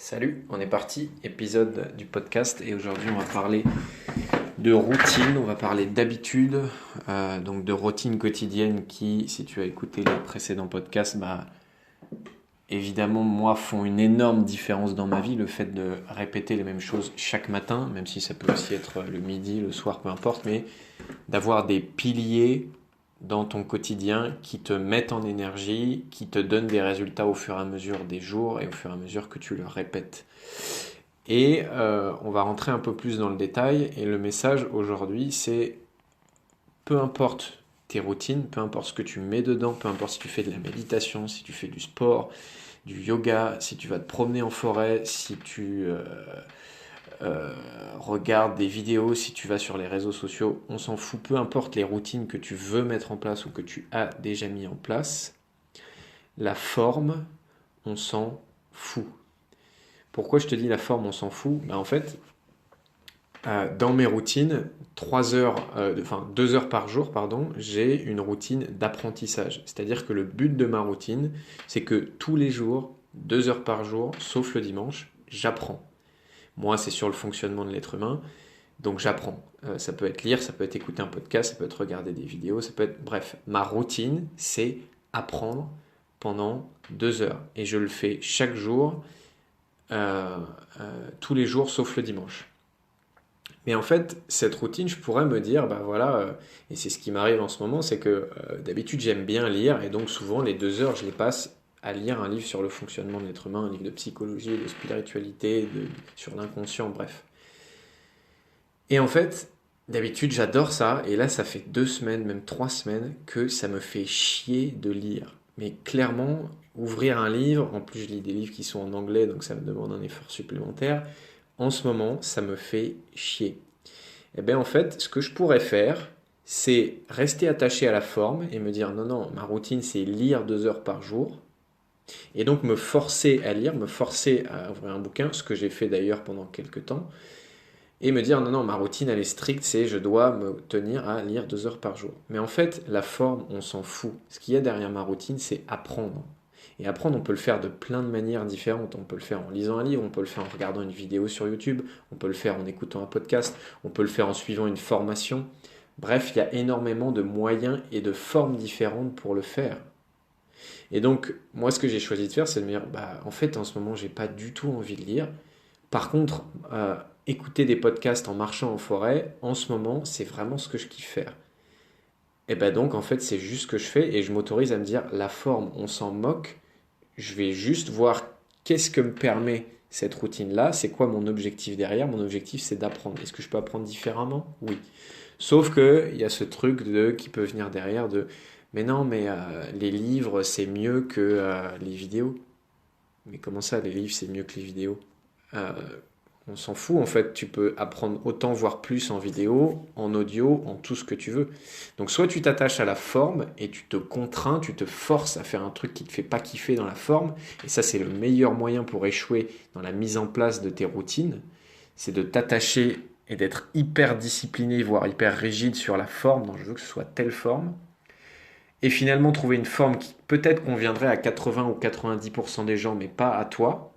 Salut, on est parti, épisode du podcast et aujourd'hui on va parler de routine, on va parler d'habitude, donc de routine quotidienne qui, si tu as écouté les précédents podcasts, évidemment moi font une énorme différence dans ma vie, le fait de répéter les mêmes choses chaque matin, même si ça peut aussi être le midi, le soir, peu importe, mais d'avoir des piliers dans ton quotidien qui te mettent en énergie, qui te donnent des résultats au fur et à mesure des jours et au fur et à mesure que tu le répètes. Et on va rentrer un peu plus dans le détail et le message aujourd'hui c'est peu importe tes routines, peu importe ce que tu mets dedans, peu importe si tu fais de la méditation, si tu fais du sport, du yoga, si tu vas te promener en forêt, si tu regarde des vidéos, si tu vas sur les réseaux sociaux, on s'en fout, peu importe les routines que tu veux mettre en place ou que tu as déjà mis en place, la forme, on s'en fout. Pourquoi je te dis la forme, on s'en fout? En fait, dans mes routines, 2 heures par jour, j'ai une routine d'apprentissage. C'est-à-dire que le but de ma routine, c'est que tous les jours, 2 heures par jour, sauf le dimanche, j'apprends. Moi, c'est sur le fonctionnement de l'être humain, donc j'apprends. Ça peut être lire, ça peut être écouter un podcast, ça peut être regarder des vidéos, ça peut être... Bref, ma routine, c'est apprendre pendant 2 heures. Et je le fais chaque jour, tous les jours, sauf le dimanche. Mais en fait, cette routine, je pourrais me dire, et c'est ce qui m'arrive en ce moment, c'est que d'habitude j'aime bien lire, et donc souvent les 2 heures, je les passe à lire un livre sur le fonctionnement de l'être humain, un livre de psychologie, de spiritualité, sur l'inconscient, bref. Et en fait, d'habitude j'adore ça, et là ça fait 2 semaines, même 3 semaines, que ça me fait chier de lire. Mais clairement, ouvrir un livre, en plus je lis des livres qui sont en anglais, donc ça me demande un effort supplémentaire, en ce moment, ça me fait chier. Et bien en fait, ce que je pourrais faire, c'est rester attaché à la forme et me dire non, non, ma routine c'est lire 2 heures par jour. Et donc me forcer à lire, me forcer à ouvrir un bouquin, ce que j'ai fait d'ailleurs pendant quelques temps, et me dire non, non, ma routine elle est stricte, c'est je dois me tenir à lire 2 heures par jour. Mais en fait, la forme, on s'en fout. Ce qu'il y a derrière ma routine, c'est apprendre. Et apprendre, on peut le faire de plein de manières différentes. On peut le faire en lisant un livre, on peut le faire en regardant une vidéo sur YouTube, on peut le faire en écoutant un podcast, on peut le faire en suivant une formation. Bref, il y a énormément de moyens et de formes différentes pour le faire. Et donc, moi, ce que j'ai choisi de faire, c'est de me dire, en fait, en ce moment, j'ai pas du tout envie de lire. Par contre, écouter des podcasts en marchant en forêt, en ce moment, c'est vraiment ce que je kiffe faire. Et donc, en fait, c'est juste ce que je fais et je m'autorise à me dire, la forme, on s'en moque. Je vais juste voir qu'est-ce que me permet cette routine-là, c'est quoi mon objectif derrière. Mon objectif, c'est d'apprendre. Est-ce que je peux apprendre différemment? Oui. Sauf qu'il y a ce truc qui peut venir derrière de mais non, mais les livres, c'est mieux que les vidéos. Mais comment ça, les livres, c'est mieux que les vidéos? Euh, on s'en fout en fait, tu peux apprendre autant, voire plus en vidéo, en audio, en tout ce que tu veux. Donc soit tu t'attaches à la forme et tu te contrains, tu te forces à faire un truc qui te fait pas kiffer dans la forme, et ça c'est le meilleur moyen pour échouer dans la mise en place de tes routines, c'est de t'attacher et d'être hyper discipliné, voire hyper rigide sur la forme, donc je veux que ce soit telle forme, et finalement trouver une forme qui peut-être conviendrait à 80 ou 90% des gens, mais pas à toi,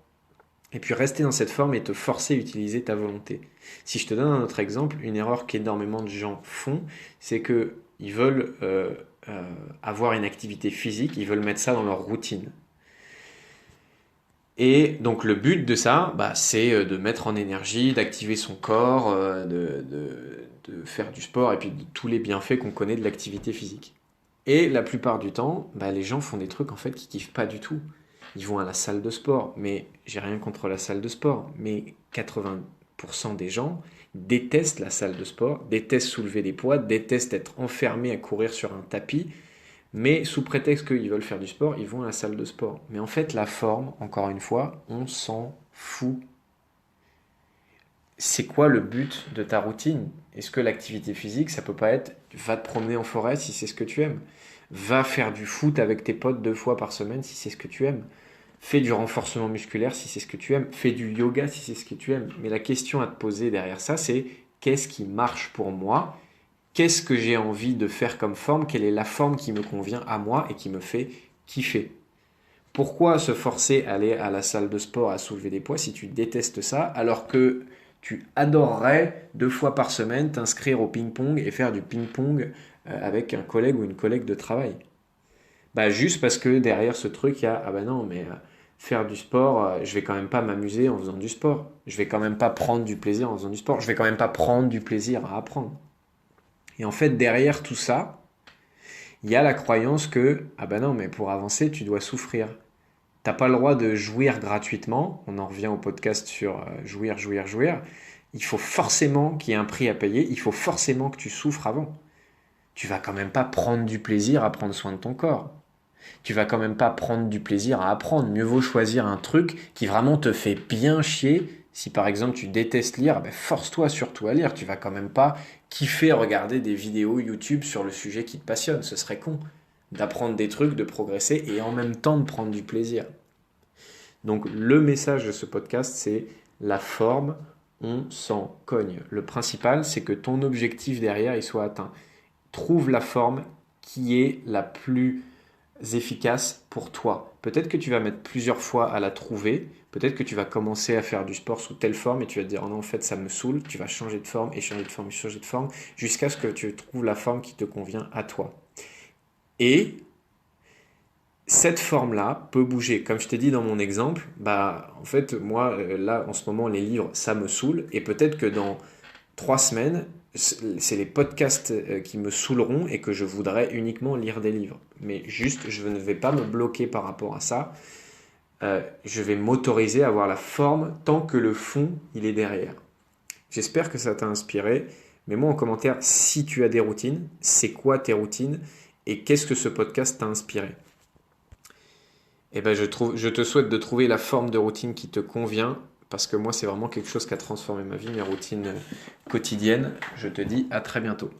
et puis rester dans cette forme et te forcer à utiliser ta volonté. Si je te donne un autre exemple, une erreur qu'énormément de gens font, c'est que ils veulent avoir une activité physique, ils veulent mettre ça dans leur routine. Et donc le but de ça, c'est de mettre en énergie, d'activer son corps, de faire du sport et puis de tous les bienfaits qu'on connaît de l'activité physique. Et la plupart du temps, les gens font des trucs en fait qu'ils kiffent pas du tout. Ils vont à la salle de sport, mais j'ai rien contre la salle de sport, mais 80% des gens détestent la salle de sport, détestent soulever des poids, détestent être enfermés à courir sur un tapis, mais sous prétexte qu'ils veulent faire du sport, ils vont à la salle de sport. Mais en fait, la forme, encore une fois, on s'en fout. C'est quoi le but de ta routine? Est-ce que l'activité physique, ça peut pas être va te promener en forêt si c'est ce que tu aimes? Va faire du foot avec tes potes 2 fois par semaine si c'est ce que tu aimes? Fais du renforcement musculaire si c'est ce que tu aimes. Fais du yoga si c'est ce que tu aimes. Mais la question à te poser derrière ça, c'est qu'est-ce qui marche pour moi? Qu'est-ce que j'ai envie de faire comme forme? Quelle est la forme qui me convient à moi et qui me fait kiffer? Pourquoi se forcer à aller à la salle de sport à soulever des poids si tu détestes ça, alors que tu adorerais 2 fois par semaine t'inscrire au ping-pong et faire du ping-pong avec un collègue ou une collègue de travail? Bah juste parce que derrière ce truc, il y a ah bah non, mais faire du sport, je vais quand même pas m'amuser en faisant du sport. Je vais quand même pas prendre du plaisir en faisant du sport. Je vais quand même pas prendre du plaisir à apprendre. Et en fait, derrière tout ça, il y a la croyance que ah bah non, mais pour avancer, tu dois souffrir. T'as pas le droit de jouir gratuitement. On en revient au podcast sur jouir, jouir, jouir. Il faut forcément qu'il y ait un prix à payer. Il faut forcément que tu souffres avant. Tu vas quand même pas prendre du plaisir à prendre soin de ton corps. Tu vas quand même pas prendre du plaisir à apprendre. Mieux vaut choisir un truc qui vraiment te fait bien chier. Si par exemple tu détestes lire, ben force-toi surtout à lire. Tu vas quand même pas kiffer regarder des vidéos YouTube sur le sujet qui te passionne. Ce serait con d'apprendre des trucs, de progresser et en même temps de prendre du plaisir. Donc le message de ce podcast, c'est la forme, on s'en cogne. Le principal, c'est que ton objectif derrière, il soit atteint. Trouve la forme qui est la plus efficace pour toi. Peut-être que tu vas mettre plusieurs fois à la trouver, peut-être que tu vas commencer à faire du sport sous telle forme et tu vas te dire oh non en fait ça me saoule, tu vas changer de forme et changer de forme et changer de forme jusqu'à ce que tu trouves la forme qui te convient à toi. Et cette forme-là peut bouger. Comme je t'ai dit dans mon exemple, bah en fait moi là en ce moment les livres ça me saoule et peut-être que dans 3 semaines c'est les podcasts qui me saouleront et que je voudrais uniquement lire des livres. Mais juste je ne vais pas me bloquer par rapport à ça. Je vais m'autoriser à avoir la forme tant que le fond il est derrière. J'espère que ça t'a inspiré. Mets-moi en commentaire si tu as des routines, c'est quoi tes routines et qu'est-ce que ce podcast t'a inspiré. Eh ben, je te souhaite de trouver la forme de routine qui te convient, parce que moi, c'est vraiment quelque chose qui a transformé ma vie, mes routines quotidiennes. Je te dis à très bientôt.